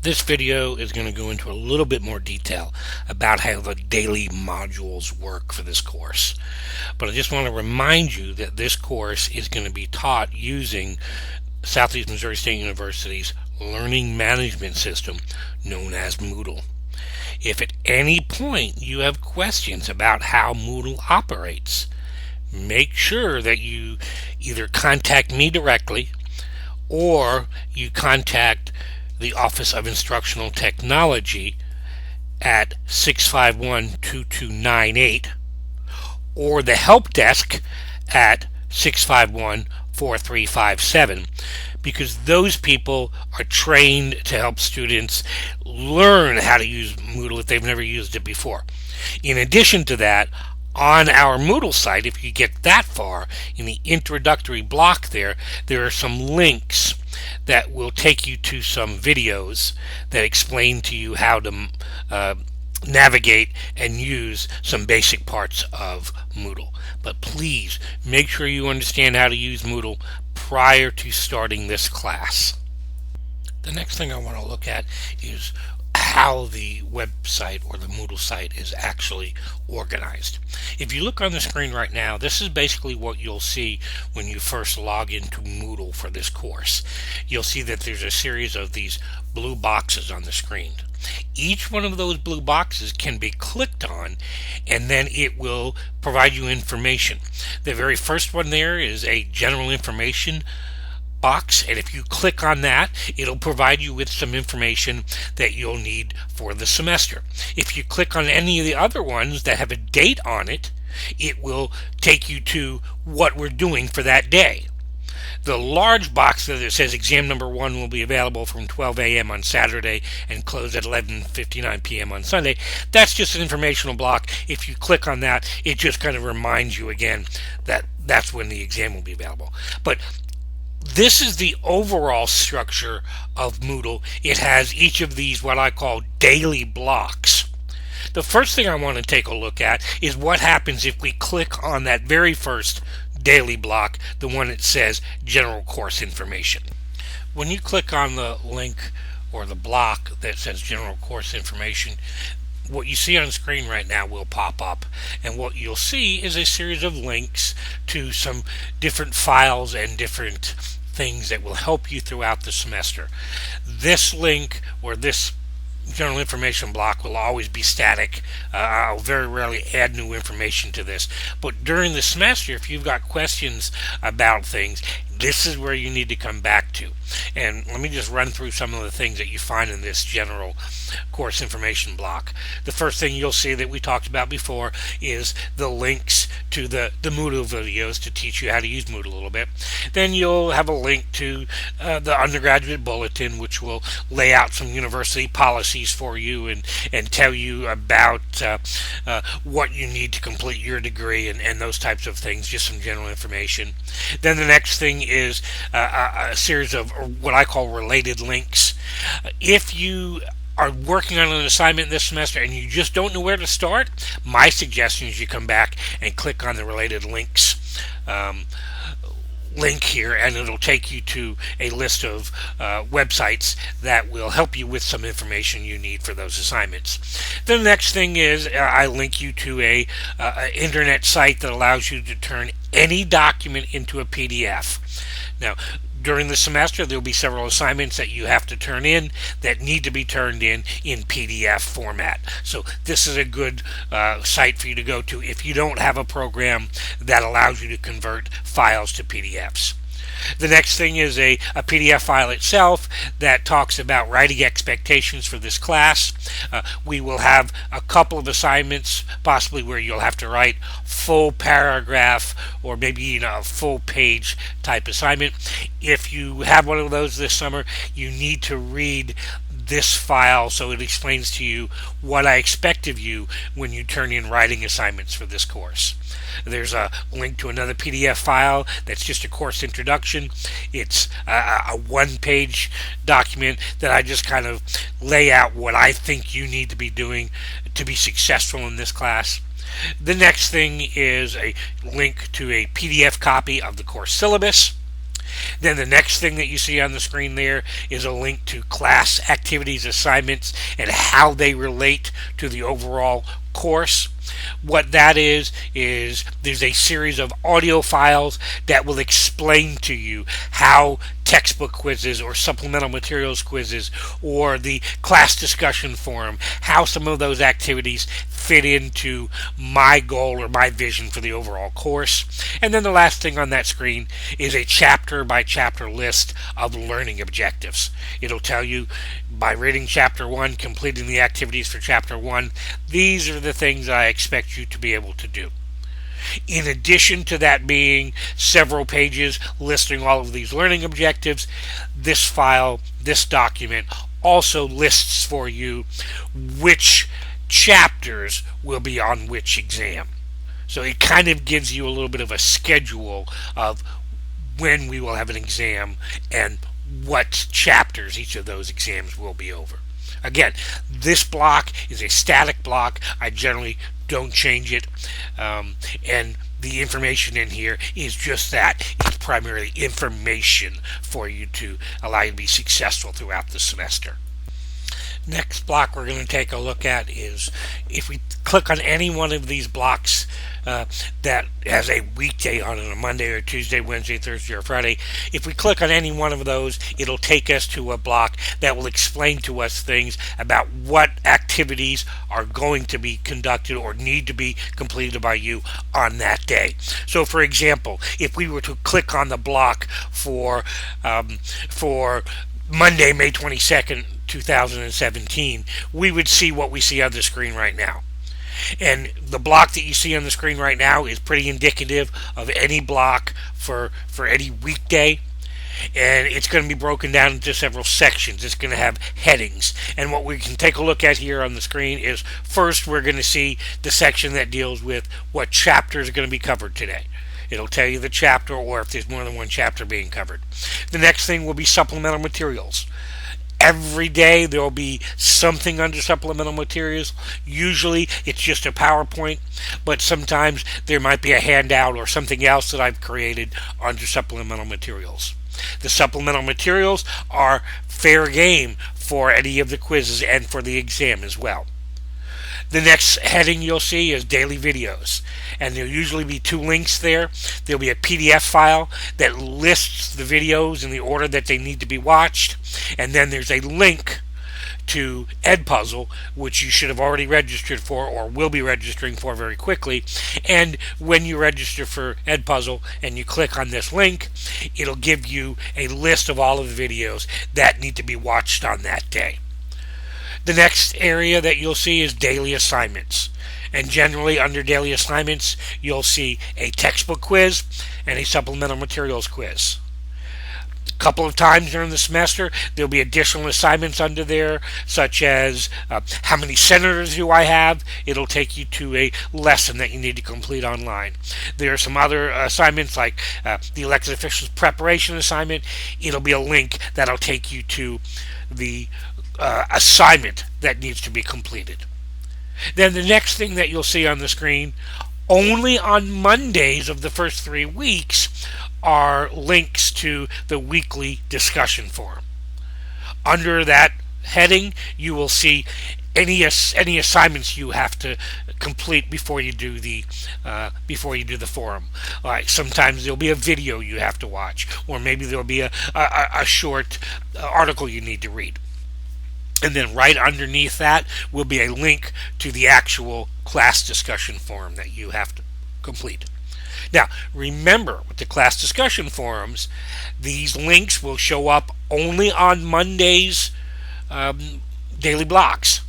This video is going to go into a little bit more detail about how the daily modules work for this course. But I just want to remind you that this course is going to be taught using Southeast Missouri State University's learning management system known as Moodle. If at any point you have questions about how Moodle operates, make sure that you either contact me directly or you contact the Office of Instructional Technology at 651-2298 or the help desk at 651-4357, because those people are trained to help students learn how to use Moodle if they've never used it before. In addition to that, on our Moodle site, if you get that far, in the introductory block there are some links that will take you to some videos that explain to you how to navigate and use some basic parts of Moodle. But please make sure you understand how to use Moodle prior to starting this class. The next thing I want to look at is how the website or the Moodle site is actually organized. If you look on the screen right now, this is basically what you'll see when you first log into Moodle for this course. You'll see that there's a series of these blue boxes on the screen. Each one of those blue boxes can be clicked on and then it will provide you information. The very first one there is a general information box, and if you click on that, it'll provide you with some information that you'll need for the semester. If you click on any of the other ones that have a date on it, it will take you to what we're doing for that day. The large box that says exam number 1 will be available from 12 a.m. on Saturday and close at 11:59 p.m. on Sunday, that's just an informational block. If you click on that, it just kind of reminds you again that that's when the exam will be available. But this is the overall structure of Moodle. It has each of these what I call daily blocks. The first thing I want to take a look at is what happens if we click on that very first daily block, the one that says general course information. When you click on the link or the block that says general course information, what you see on screen right now will pop up, and what you'll see is a series of links to some different files and different things that will help you throughout the semester. This link or this general information block will always be static. I'll very rarely add new information to this, but during the semester, if you've got questions about things, this is where you need to come back to. And let me just run through some of the things that you find in this general course information block. The first thing you'll see that we talked about before is the links to the Moodle videos to teach you how to use Moodle a little bit. Then you'll have a link to the undergraduate bulletin, which will lay out some university policies for you and tell you about what you need to complete your degree and those types of things, just some general information. Then the next thing is a series of what I call related links. If you are working on an assignment this semester and you just don't know where to start, my suggestion is you come back and click on the related links link here, and it'll take you to a list of websites that will help you with some information you need for those assignments. The next thing is I link you to a internet site that allows you to turn any document into a PDF. Now, during the semester, there will be several assignments that you have to turn in that need to be turned in PDF format. So this is a good site for you to go to if you don't have a program that allows you to convert files to PDFs. The next thing is a PDF file itself that talks about writing expectations for this class. We will have a couple of assignments possibly where you'll have to write full paragraph or maybe a full page type assignment. If you have one of those this summer, you need to read this file so it explains to you what I expect of you when you turn in writing assignments for this course. There's a link to another PDF file that's just a course introduction. It's a one-page document that I just kind of lay out what I think you need to be doing to be successful in this class. The next thing is a link to a PDF copy of the course syllabus. Then the next thing that you see on the screen there is a link to class activities assignments and how they relate to the overall course. What that is there's a series of audio files that will explain to you how textbook quizzes or supplemental materials quizzes or the class discussion forum, how some of those activities fit into my goal or my vision for the overall course. And then the last thing on that screen is a chapter by chapter list of learning objectives. It'll tell you by reading chapter 1, completing the activities for chapter 1, these are the things I expect you to be able to do. In addition to that being several pages listing all of these learning objectives, this file, this document, also lists for you which chapters will be on which exam. So it kind of gives you a little bit of a schedule of when we will have an exam and what chapters each of those exams will be over. Again, this block is a static block. I generally don't change it. And the information in here is just that. It's primarily information for you to allow you to be successful throughout the semester. Next block we're going to take a look at is if we click on any one of these blocks that has a weekday on it, a Monday or Tuesday, Wednesday, Thursday, or Friday. If we click on any one of those, it'll take us to a block that will explain to us things about what activities are going to be conducted or need to be completed by you on that day. So, for example, if we were to click on the block for Monday, May 22nd, 2017, we would see what we see on the screen right now. And the block that you see on the screen right now is pretty indicative of any block for any weekday. And it's going to be broken down into several sections. It's going to have headings. And what we can take a look at here on the screen is first we're going to see the section that deals with what chapters are going to be covered today. It'll tell you the chapter or if there's more than one chapter being covered. The next thing will be supplemental materials. Every day there will be something under supplemental materials. Usually it's just a PowerPoint, but sometimes there might be a handout or something else that I've created under supplemental materials. The supplemental materials are fair game for any of the quizzes and for the exam as well. The next heading you'll see is daily videos, and there'll usually be two links there. There'll be a PDF file that lists the videos in the order that they need to be watched, and then there's a link to Edpuzzle, which you should have already registered for or will be registering for very quickly. And when you register for Edpuzzle and you click on this link, it'll give you a list of all of the videos that need to be watched on that day. The next area that you'll see is daily assignments. And generally under daily assignments, you'll see a textbook quiz and a supplemental materials quiz. A couple of times during the semester, there'll be additional assignments under there, such as how many senators do I have? It'll take you to a lesson that you need to complete online. There are some other assignments like the elected officials preparation assignment. It'll be a link that'll take you to the assignment that needs to be completed. Then the next thing that you'll see on the screen, only on Mondays of the first 3 weeks, are links to the weekly discussion forum. Under that heading, you will see any assignments you have to complete before you do the forum. Like sometimes there'll be a video you have to watch, or maybe there'll be a short article you need to read. And then right underneath that will be a link to the actual class discussion forum that you have to complete. Now, remember, with the class discussion forums, these links will show up only on Monday's daily blocks.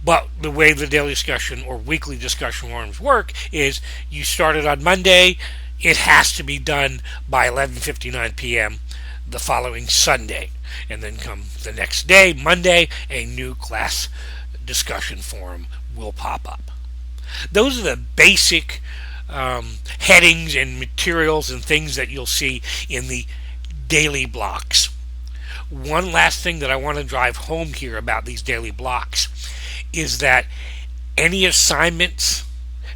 But the way the daily discussion or weekly discussion forums work is you start it on Monday, it has to be done by 11:59 p.m. the following Sunday. And then come the next day, Monday, a new class discussion forum will pop up. Those are the basic headings and materials and things that you'll see in the daily blocks. One last thing that I want to drive home here about these daily blocks is that any assignments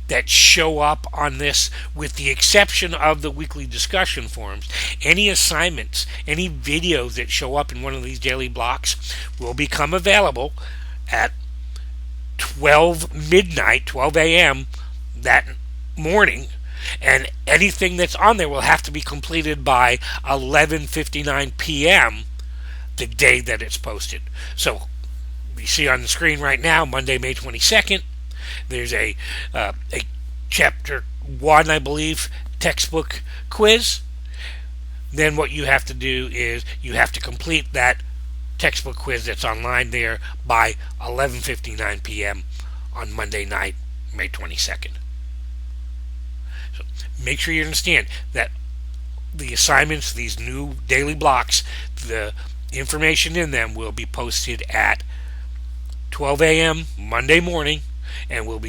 that show up on this, with the exception of the weekly discussion forums. Any assignments, any videos that show up in one of these daily blocks will become available at 12 a.m. that morning, and anything that's on there will have to be completed by 11:59 p.m. the day that it's posted. So we see on the screen right now, Monday, May 22nd, there's a chapter 1, I believe, textbook quiz. Then what you have to do is you have to complete that textbook quiz that's online there by 11:59 p.m. on Monday night, May 22nd. So make sure you understand that the assignments, these new daily blocks, the information in them will be posted at 12 a.m. Monday morning and will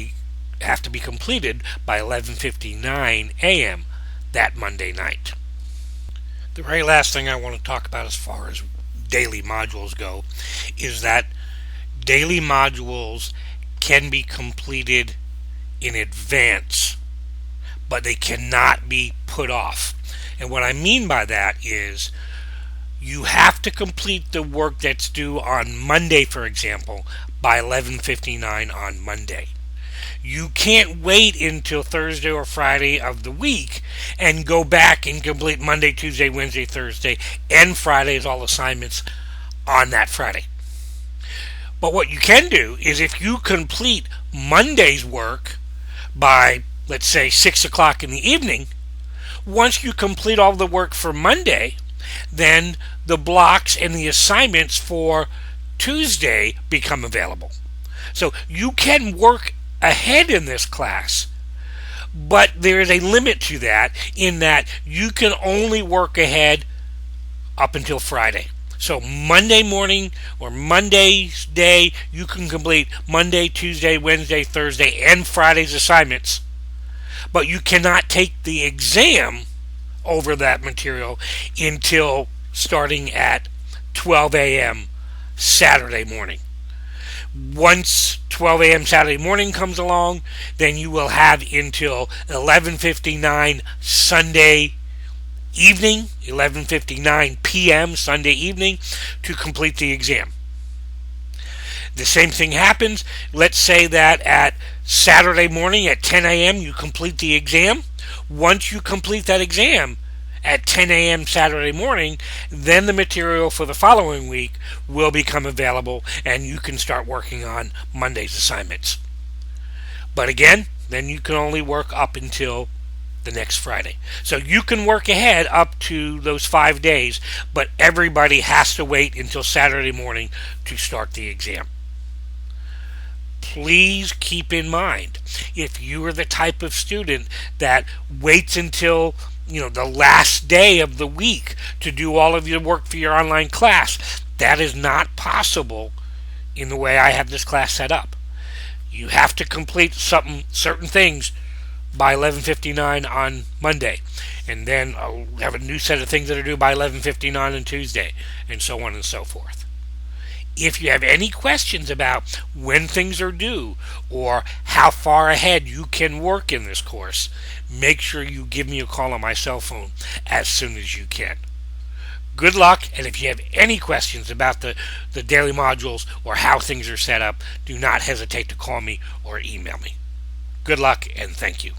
have to be completed by 11:59 a.m. that Monday night. The very last thing I want to talk about as far as daily modules go is that daily modules can be completed in advance, but they cannot be put off. And what I mean by that is you have to complete the work that's due on Monday, for example, by 11:59 on Monday. You can't wait until Thursday or Friday of the week and go back and complete Monday, Tuesday, Wednesday, Thursday, and Friday's all assignments on that Friday. But what you can do is, if you complete Monday's work by, let's say, 6 o'clock in the evening, once you complete all the work for Monday, then the blocks and the assignments for Tuesday become available. So you can work ahead in this class, but there is a limit to that, in that you can only work ahead up until Friday. So Monday morning or Monday's day, you can complete Monday, Tuesday, Wednesday, Thursday, and Friday's assignments, but you cannot take the exam over that material until starting at 12 a.m. Saturday morning. Once 12 a.m. Saturday morning comes along, then you will have until 11:59 Sunday evening, 11:59 p.m. Sunday evening, to complete the exam. The same thing happens. Let's say that at Saturday morning at 10 a.m. you complete the exam. Once you complete that exam at 10 a.m. Saturday morning, then the material for the following week will become available and you can start working on Monday's assignments. But again, then you can only work up until the next Friday. So you can work ahead up to those 5 days, but everybody has to wait until Saturday morning to start the exam. Please keep in mind, if you are the type of student that waits until the last day of the week to do all of your work for your online class, that is not possible in the way I have this class set up. You have to complete certain things by 11:59 on Monday, and then I'll have a new set of things that are due by 11:59 on Tuesday, and so on and so forth. If you have any questions about when things are due or how far ahead you can work in this course, make sure you give me a call on my cell phone as soon as you can. Good luck, and if you have any questions about the daily modules or how things are set up, do not hesitate to call me or email me. Good luck, and thank you.